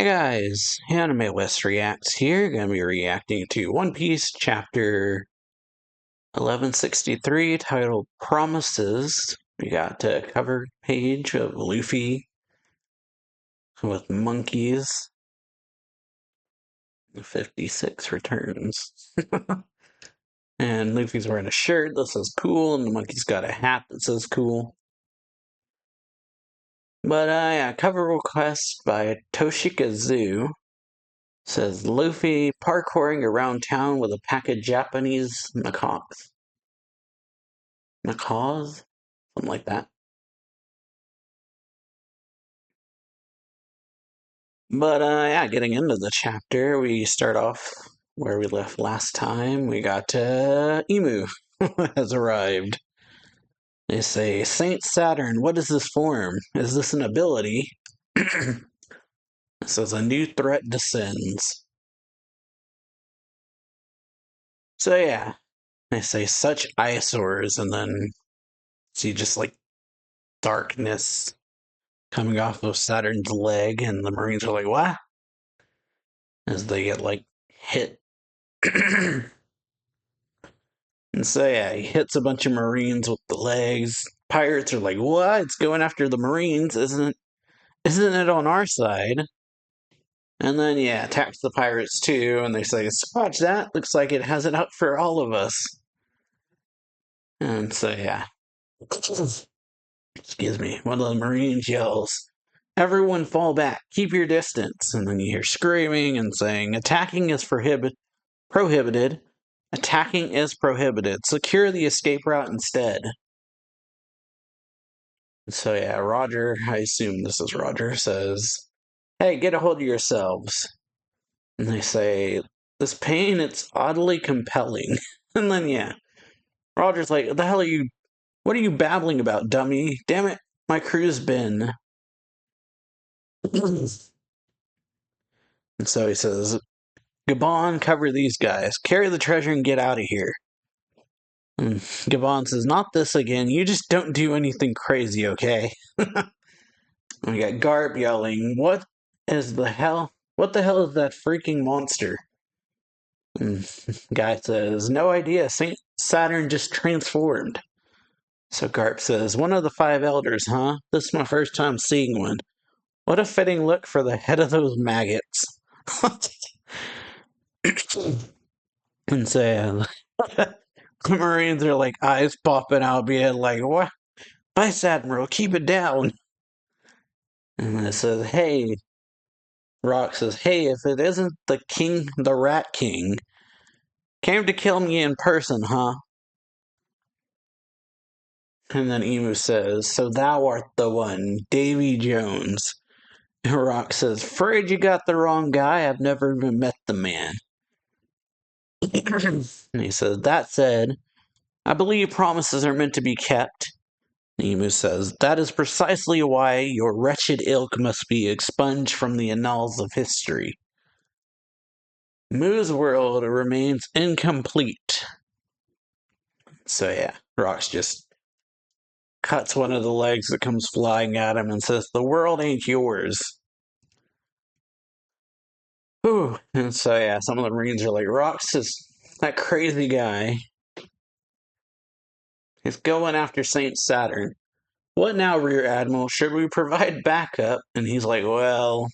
Hey guys, AnimeWestReacts here. Gonna be reacting to One Piece chapter 1163 titled Promises. We got a cover page of Luffy with monkeys. 56 returns. And Luffy's wearing a shirt that says cool, and the monkey's got a hat that says cool. But yeah, cover request by Toshika Zoo. Says Luffy parkouring around town with a pack of Japanese macaques. Macaws? Something like that. But yeah, getting into the chapter, we start off where we left last time. We got Emu has arrived. They say, Saint Saturn, what is this form? Is this an ability? It says a new threat descends. So yeah, they say such eyesores, and then see just like darkness coming off of Saturn's leg, and the Marines are like, what? As they get like hit. And so yeah, he hits a bunch of Marines with the legs. Pirates are like, what? It's going after the Marines, isn't it on our side? And then yeah, attacks the pirates too, and they say, watch that, looks like it has it up for all of us. And so yeah. Excuse me, one of the Marines yells, everyone fall back, keep your distance. And then you hear screaming and saying, attacking is prohibited. Attacking is prohibited. Secure the escape route instead. So yeah, Roger, I assume this is Roger, says, hey, get a hold of yourselves. And they say, this pain, it's oddly compelling. And then yeah, Roger's like, what are you babbling about, dummy? Damn it, my crew's been. And so he says, Gabon, cover these guys. Carry the treasure and get out of here. And Gabon says, not this again. You just don't do anything crazy, okay? We got Garp yelling, what is the hell? What the hell is that freaking monster? And guy says, no idea. Saint Saturn just transformed. So Garp says, one of the five elders, huh? This is my first time seeing one. What a fitting look for the head of those maggots. And so the Marines are like eyes popping out, being like, what? Vice Admiral, keep it down. And it says, hey, Rock says, hey, if it isn't the king, the Rat King, came to kill me in person, huh? And then Emu says, so thou art the one, Davy Jones. And Rock says, afraid you got the wrong guy, I've never even met the man. And he says, that said, I believe promises are meant to be kept. Emu says, that is precisely why your wretched ilk must be expunged from the annals of history. Moo's world remains incomplete. So yeah, Rox just cuts one of the legs that comes flying at him and says, the world ain't yours. Whew. And so yeah, some of the Marines are like, Rox is that crazy guy. He's going after Saint Saturn. What now, Rear Admiral? Should we provide backup? And he's like, well...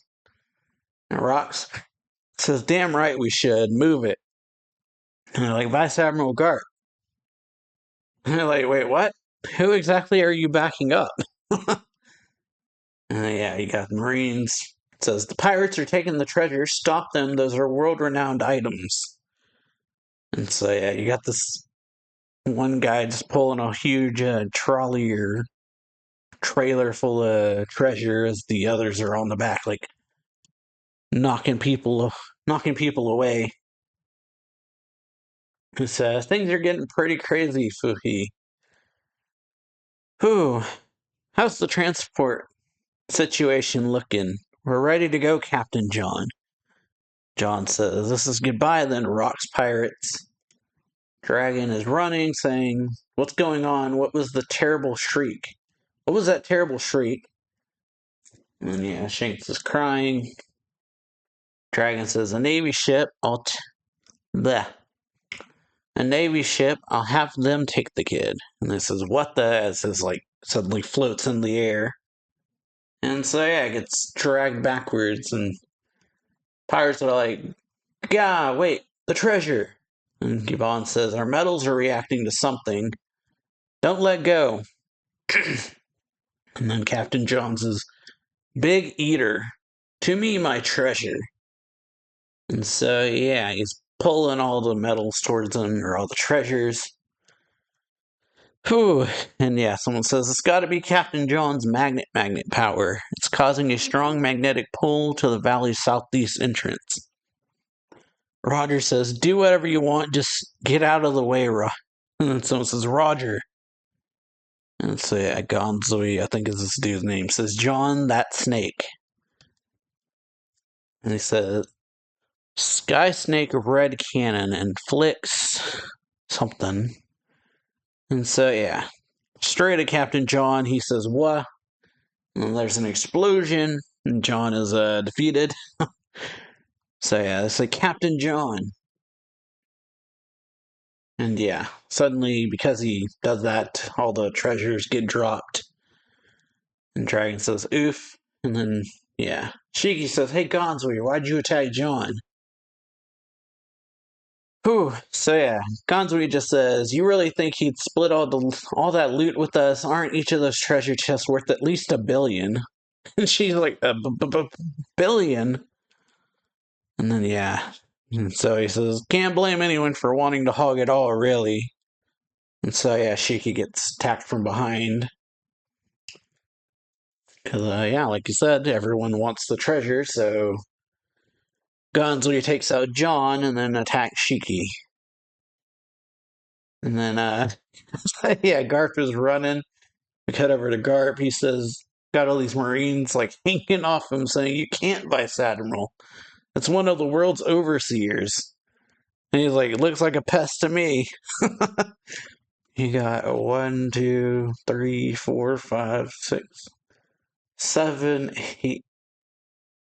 And Rox says, damn right we should. Move it. And they're like, Vice Admiral Garp. And they're like, wait, what? Who exactly are you backing up? Yeah, you got Marines. It says, the pirates are taking the treasure. Stop them. Those are world-renowned items. And so, yeah, you got this one guy just pulling a huge trolley or trailer full of treasure as the others are on the back, like, knocking people away. It says, things are getting pretty crazy, Fuhi. Whew. How's the transport situation looking? We're ready to go, Captain John. John says, this is goodbye then, Rocks Pirates. Dragon is running, saying, what's going on? What was the terrible shriek? What was that terrible shriek? And yeah, Shanks is crying. Dragon says, a Navy ship, bleh. A Navy ship, I'll have them take the kid. And this is what the, as this like suddenly floats in the air. And so yeah, it gets dragged backwards, and pirates are like, "Gah, wait, the treasure." And Gibbon says, our metals are reacting to something. Don't let go. And then Captain John says, big eater, to me my treasure. And so yeah, he's pulling all the metals towards him, or all the treasures. Whew. And yeah, someone says it's got to be Captain John's magnet power. It's causing a strong magnetic pull to the valley's southeast entrance. Roger says, do whatever you want, just get out of the way, And then someone says, Roger. And so yeah, Gonzoi, I think is this dude's name, says, John, that snake. And he says, Sky Snake Red Cannon inflicts something. And so yeah, straight at Captain John, he says, what? And there's an explosion, and John is defeated. So yeah, it's like Captain John. And yeah, suddenly, because he does that, all the treasures get dropped. And Dragon says, oof. And then, yeah, Shiki says, hey Gonzoi, why'd you attack John? Whew. So yeah, Gonzoi just says, you really think he'd split all that loot with us? Aren't each of those treasure chests worth at least $1 billion? And she's like, a billion? And then, yeah. And so he says, can't blame anyone for wanting to hog it all, really. And so, yeah, Shiki gets attacked from behind. Because, yeah, like you said, everyone wants the treasure, so Gonzoi takes out John and then attacks Shiki. And then, yeah, Garp is running. We cut over to Garp. He says, got all these Marines, like, hanging off him, saying, you can't, Vice Admiral. It's one of the world's overseers. And he's like, it looks like a pest to me. You got 1, 2, 3, 4, 5, 6, 7, 8,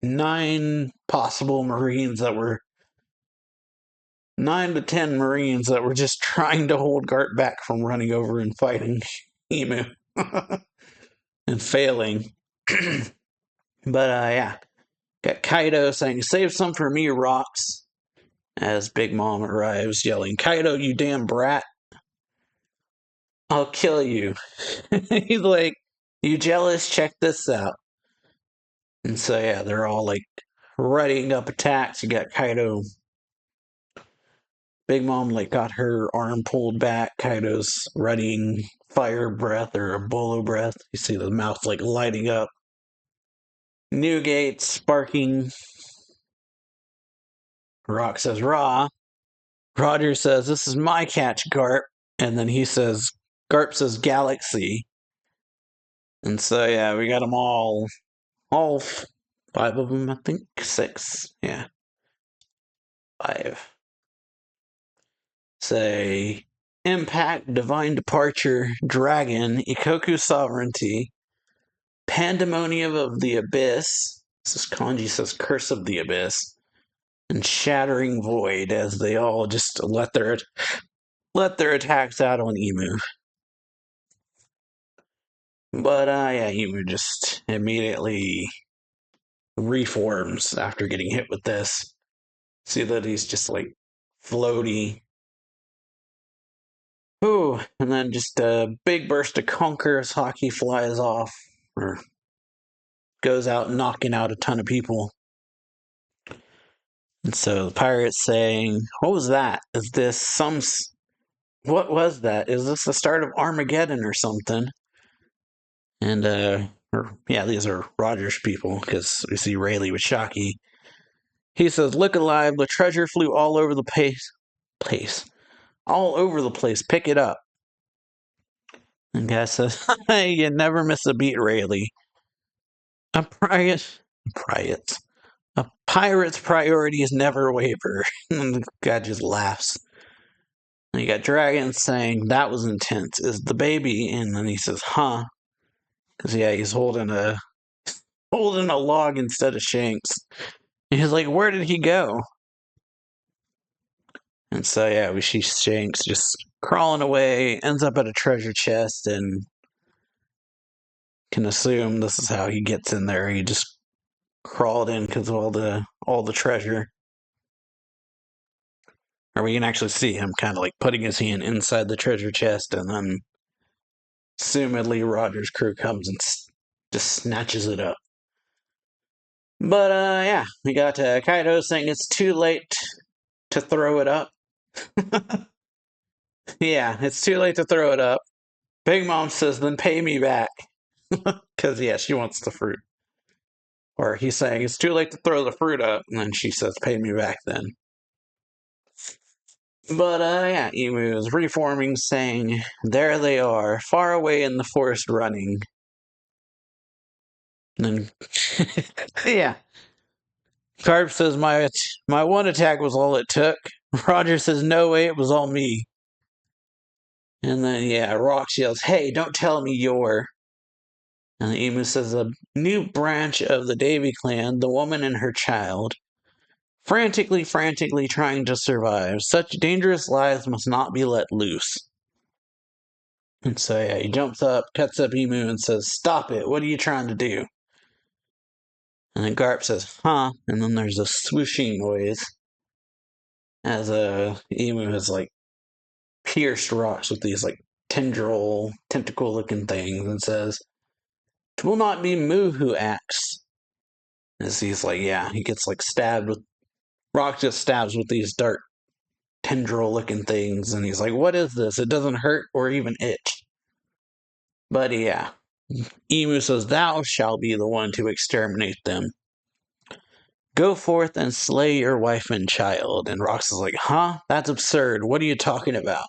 9 possible Marines that were 9 to 10 Marines that were just trying to hold Gart back from running over and fighting Emu and failing. But yeah, got Kaido saying, save some for me, rocks, as Big Mom arrives yelling, Kaido, you damn brat, I'll kill you. He's like, you jealous? Check this out. And so yeah, they're all like readying up attacks. You got Kaido. Big Mom like got her arm pulled back. Kaido's readying fire breath or a bolo breath. You see the mouth like lighting up. Newgate sparking. Rock says raw. Roger says, this is my catch, Garp. And then he says, Garp says galaxy. And so yeah, we got them all 5 of them, I think. 6. Yeah. 5. Say, Impact, Divine Departure, Dragon, Ikoku Sovereignty, Pandemonium of the Abyss. This is Kanji says Curse of the Abyss. And Shattering Void, as they all just let their attacks out on Emu. But yeah, Emu just immediately reforms after getting hit with this. See that he's just like floaty. Ooh, and then just a big burst of conquer as Haki flies off, or goes out knocking out a ton of people. And so the pirate's saying, what was that? Is this some... What was that? Is this the start of Armageddon or something? And, yeah, these are Roger's people, because we see Rayleigh with Shaki. He says, look alive, the treasure flew all over the place. All over the place, pick it up. And guy says, you never miss a beat, Rayleigh. A pirate's priorities never waver. And the guy just laughs. And you got Dragon saying, that was intense. Is the baby? And then he says, huh? Because, yeah, he's holding a log instead of Shanks. He's like, where did he go? And so, yeah, we see Shanks just crawling away, ends up at a treasure chest, and can assume this is how he gets in there. He just crawled in because of all the treasure. Or we can actually see him kind of like putting his hand inside the treasure chest, and then assumedly Roger's crew comes and just snatches it up. But yeah, we got Kaido saying it's too late to throw it up. Yeah, it's too late to throw it up. Big Mom says, then pay me back. Because, yeah, she wants the fruit. Or he's saying, it's too late to throw the fruit up. And then she says, pay me back then. But, yeah, Emu is reforming, saying, there they are, far away in the forest running. And then, yeah. Carp says, my one attack was all it took. Roger says, no way, it was all me. And then, yeah, Rox yells, hey, don't tell me you're. And the Emu says, a new branch of the Davy clan, the woman and her child, frantically trying to survive. Such dangerous lives must not be let loose. And so, yeah, he jumps up, cuts up Emu, and says, stop it, what are you trying to do? And then Garp says, huh? And then there's a swooshing noise as Emu has, like, pierced rocks with these, like, tentacle-looking things and says, it will not be Moo who acts. As he's like, yeah, he gets, like, stabbed with, Rock just stabs with these dark tendril-looking things, and he's like, what is this? It doesn't hurt or even itch. But yeah, Emu says, thou shalt be the one to exterminate them. Go forth and slay your wife and child. And Rox is like, huh? That's absurd. What are you talking about?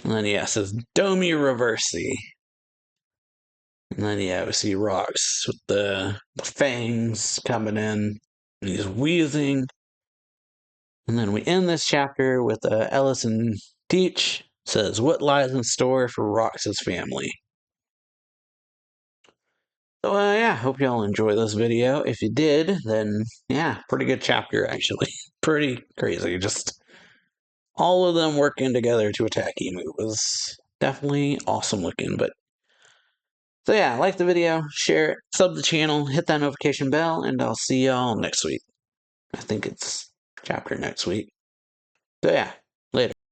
And then, yeah, says, Domi Reversi. And then, yeah, we see Rox with the fangs coming in, and he's wheezing. And then we end this chapter with Ellis and Teach says, what lies in store for Rox's family? So, yeah, hope y'all enjoy this video. If you did, then, yeah, pretty good chapter, actually. Pretty crazy. Just all of them working together to attack Emu was definitely awesome looking. But so, yeah, like the video, share it, sub the channel, hit that notification bell, and I'll see y'all next week. I think it's chapter next week. So, yeah.